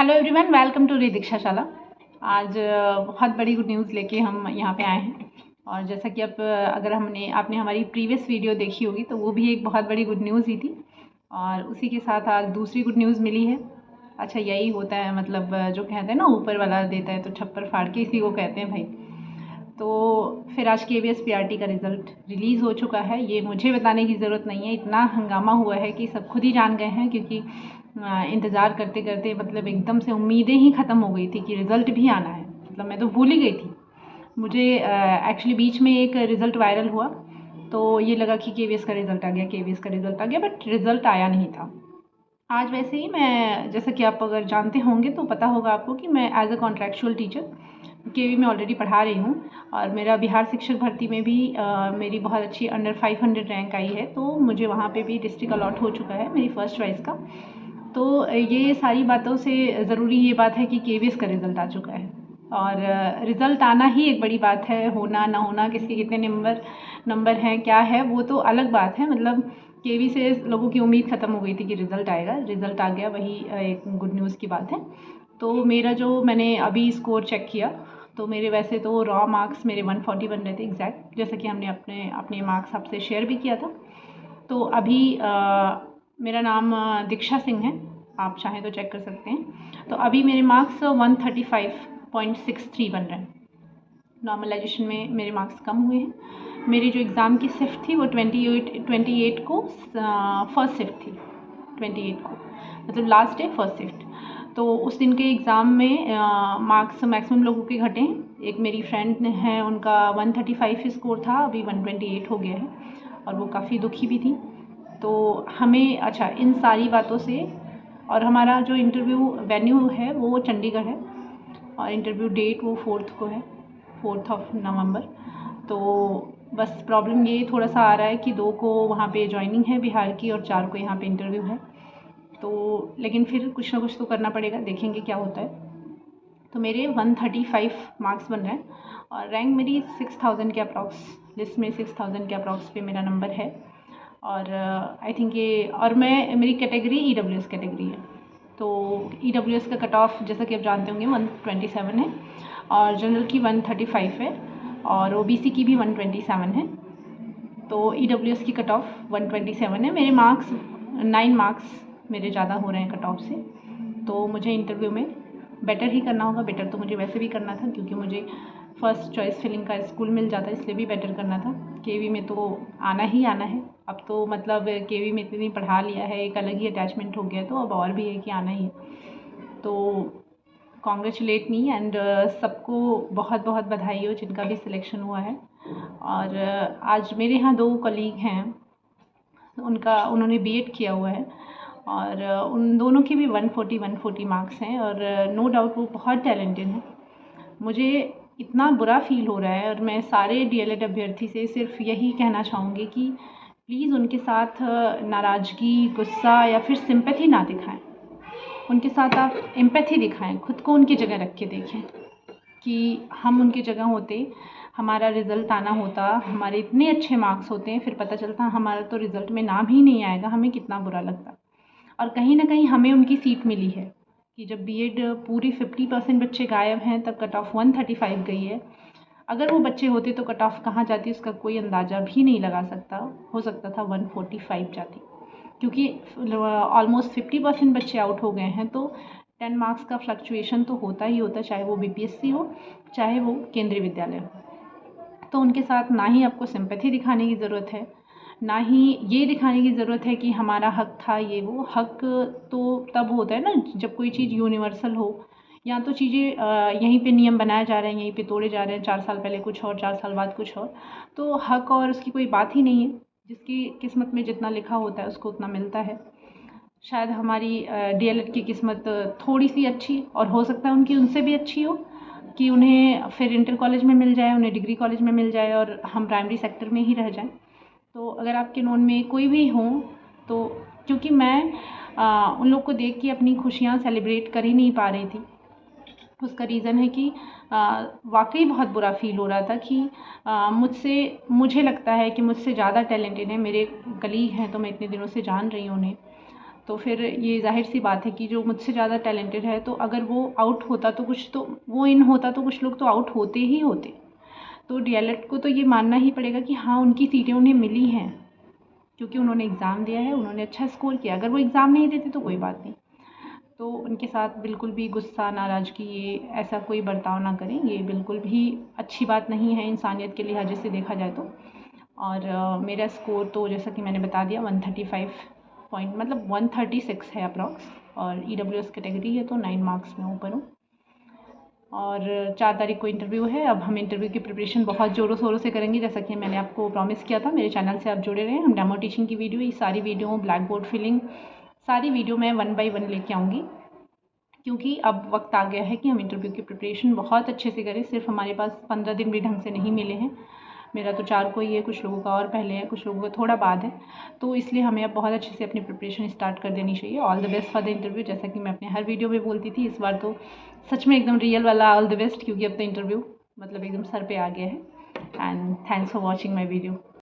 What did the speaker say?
Hello everyone, welcome to दीक्षा शाला। आज बहुत बड़ी गुड न्यूज़ लेके हम यहाँ पे आए हैं। और जैसा कि अगर आपने हमारी प्रीवियस वीडियो देखी होगी तो वो भी एक बहुत बड़ी गुड न्यूज़ ही थी। और उसी के साथ आज दूसरी गुड न्यूज़ मिली है। अच्छा, यही होता है, मतलब जो कहते हैं ना, ऊपर वाला देता है तो छप्पर फाड़ के, इसी को कहते हैं भाई। तो फिर आज KVS PRT का रिज़ल्ट रिलीज़ हो चुका है। ये मुझे बताने की ज़रूरत नहीं है, इतना हंगामा हुआ है कि सब खुद ही जान गए हैं। क्योंकि इंतज़ार करते करते मतलब एकदम से उम्मीदें ही ख़त्म हो गई थी कि रिज़ल्ट भी आना है। मतलब मैं तो भूल ही गई थी। मुझे एक्चुअली बीच में एक रिज़ल्ट वायरल हुआ तो ये लगा कि KVS का रिज़ल्ट आ गया, KVS का रिज़ल्ट आ गया, बट रिज़ल्ट आया नहीं था। आज वैसे ही मैं, जैसा कि आप अगर जानते होंगे तो पता होगा आपको कि मैं as a contractual teacher KV में ऑलरेडी पढ़ा रही हूँ। और मेरा बिहार शिक्षक भर्ती में भी मेरी बहुत अच्छी अंडर 500 रैंक आई है। तो मुझे वहाँ पे भी डिस्ट्रिक्ट अलॉट हो चुका है मेरी फर्स्ट चॉइस का। तो ये सारी बातों से ज़रूरी ये बात है कि KVS का रिज़ल्ट आ चुका है। और रिज़ल्ट आना ही एक बड़ी बात है, होना ना होना, किसके कितने नंबर हैं क्या है वो तो अलग बात है। मतलब KV से लोगों की उम्मीद ख़त्म हो गई थी कि रिज़ल्ट आएगा, रिज़ल्ट आ गया, वही एक गुड न्यूज़ की बात है। तो मेरा जो मैंने अभी स्कोर चेक किया तो मेरे वैसे तो रॉ मार्क्स मेरे 141 रहे थे एग्जैक्ट, जैसा कि हमने अपने मार्क्स आपसे शेयर भी किया था। तो अभी मेरा नाम दीक्षा सिंह है, आप चाहें तो चेक कर सकते हैं। तो अभी मेरे मार्क्स 135.63 बन रहे हैं। नॉर्मलाइजेशन में मेरे मार्क्स कम हुए हैं। मेरी जो एग्ज़ाम की शिफ्ट थी वो 28 को फर्स्ट शिफ्ट थी, 28 को मतलब लास्ट डे फर्स्ट शिफ्ट। तो उस दिन के एग्ज़ाम में मार्क्स मैक्सिमम लोगों के घटे हैं। एक मेरी फ्रेंड है, उनका 135 स्कोर था, अभी 128 हो गया है और वो काफ़ी दुखी भी थी। तो हमें, अच्छा, इन सारी बातों से, और हमारा जो इंटरव्यू वेन्यू है वो चंडीगढ़ है और इंटरव्यू डेट वो 4th को है, 4 नवंबर। तो बस प्रॉब्लम ये थोड़ा सा आ रहा है कि 2 को वहाँ पे ज्वाइनिंग है बिहार की और 4 को यहाँ पे इंटरव्यू है। तो लेकिन फिर कुछ ना कुछ तो करना पड़ेगा, देखेंगे क्या होता है। तो मेरे 135 मार्क्स बन रहे हैं और रैंक मेरी 6000 के अप्रॉक्स, लिस्ट में 6000 के अप्रॉक्स पे मेरा नंबर है। और आई थिंक ये, और मेरी कैटेगरी EWS कैटेगरी है। तो EWS का कट ऑफ जैसा कि आप जानते होंगे 127 है और जनरल की 135 है और OBC की भी 127 है। तो EWS की कट ऑफ 127 है। मेरे मार्क्स 9 मार्क्स मेरे ज़्यादा हो रहे हैं कट ऑफ से। तो मुझे इंटरव्यू में बेटर ही करना होगा। बेटर तो मुझे वैसे भी करना था क्योंकि मुझे फर्स्ट चॉइस फिलिंग का स्कूल मिल जाता, इसलिए भी बेटर करना था। KV में तो आना ही आना है। अब तो मतलब KV में इतनी पढ़ा लिया है, एक अलग ही अटैचमेंट हो गया, तो अब और भी है कि आना ही है। तो कॉन्ग्रेचुलेट मी एंड सबको बहुत बहुत बधाई हो जिनका भी सिलेक्शन हुआ है। और आज मेरे यहाँ 2 कलीग हैं, उन्होंने BEd किया हुआ है और उन दोनों के भी 140 मार्क्स हैं और नो डाउट वो बहुत टैलेंटेड हैं। मुझे इतना बुरा फील हो रहा है और मैं सारे DLED अभ्यर्थी से सिर्फ यही कहना चाहूँगी कि प्लीज़ उनके साथ नाराज़गी, गुस्सा या फिर सिंपैथी ना दिखाएं। उनके साथ आप एम्पैथी दिखाएं, खुद को उनकी जगह रख के देखें कि हम उनकी जगह होते, हमारा रिज़ल्ट आना होता, हमारे इतने अच्छे मार्क्स होते हैं, फिर पता चलता हमारा तो रिज़ल्ट में नाम ही नहीं आएगा, हमें कितना बुरा लगता। और कहीं ना कहीं हमें उनकी सीट मिली है कि जब BEd पूरी 50% बच्चे गायब हैं तब कट ऑफ 135 गई है। अगर वो बच्चे होते तो कट ऑफ कहाँ जाती उसका कोई अंदाज़ा भी नहीं लगा सकता, हो सकता था 145 जाती, क्योंकि ऑलमोस्ट 50% बच्चे आउट हो गए हैं। तो 10 मार्क्स का फ्लक्चुएशन तो होता ही होता, चाहे वो BPSC हो चाहे वो केंद्रीय विद्यालय हो। तो उनके साथ ना ही आपको सिंपैथी दिखाने की ज़रूरत है, ना ही ये दिखाने की ज़रूरत है कि हमारा हक था ये वो। हक तो तब होता है ना जब कोई चीज़ यूनिवर्सल हो, या तो चीज़ें यहीं पे नियम बनाए जा रहे हैं, यहीं पे तोड़े जा रहे हैं, 4 साल पहले कुछ और 4 साल बाद कुछ और। तो हक और उसकी कोई बात ही नहीं है, जिसकी किस्मत में जितना लिखा होता है उसको उतना मिलता है। शायद हमारी DLED की किस्मत थोड़ी सी अच्छी, और हो सकता है उनकी उनसे भी अच्छी हो, कि उन्हें फिर इंटर कॉलेज में मिल जाए, उन्हें डिग्री कॉलेज में मिल जाए और हम प्राइमरी सेक्टर में ही रह जाएं। तो अगर आपके नोन में कोई भी हो तो, क्योंकि मैं उन लोग को देख के अपनी खुशियाँ सेलिब्रेट कर ही नहीं पा रही थी, उसका रीज़न है कि वाकई बहुत बुरा फील हो रहा था कि मुझे लगता है कि मुझसे ज़्यादा टैलेंटेड है मेरे कलीग हैं, तो मैं इतने दिनों से जान रही हूँ उन्हें। तो फिर ये ज़ाहिर सी बात है कि जो मुझसे ज़्यादा टैलेंटेड है, तो अगर वो आउट होता तो कुछ तो वो इन होता तो कुछ लोग तो आउट होते ही होते। तो DLED को तो ये मानना ही पड़ेगा कि हाँ, उनकी सीटें उन्हें मिली हैं क्योंकि उन्होंने एग्ज़ाम दिया है, उन्होंने अच्छा स्कोर किया। अगर वो एग्ज़ाम नहीं देते तो कोई बात नहीं। तो उनके साथ बिल्कुल भी गुस्सा, नाराज़गी, ये ऐसा कोई बर्ताव ना करें। ये बिल्कुल भी अच्छी बात नहीं है इंसानियत के लिहाजे से देखा जाए तो। और मेरा स्कोर तो जैसा कि मैंने बता दिया 135 पॉइंट मतलब 136 है अप्रॉक्स, और EWS कैटेगरी है तो 9 मार्क्स में ऊपर हूँ। और 4 तारीख को इंटरव्यू है। अब हम इंटरव्यू की प्रिपरेशन बहुत ज़ोरों शोरों से करेंगे, जैसा कि मैंने आपको प्रॉमिस किया था। मेरे चैनल से आप जुड़े रहें। हम डेमो टीचिंग की वीडियो, ये सारी वीडियो, ब्लैक बोर्ड फिलिंग, सारी वीडियो मैं 1 बाय 1 लेके आऊँगी, क्योंकि अब वक्त आ गया है कि हम इंटरव्यू की प्रिपरेशन बहुत अच्छे से करें। सिर्फ हमारे पास 15 दिन भी ढंग से नहीं मिले हैं। मेरा तो 4 को ही है, कुछ लोगों का और पहले है, कुछ लोगों का थोड़ा बाद है। तो इसलिए हमें अब बहुत अच्छे से अपनी प्रिपरेशन स्टार्ट कर देनी चाहिए। All the best for the interview, जैसा कि मैं अपने हर वीडियो में बोलती थी। इस बार तो सच में एकदम रियल वाला ऑल द बेस्ट, क्योंकि अब तो इंटरव्यू मतलब एकदम सर पे आ गया है। And thanks for watching my video.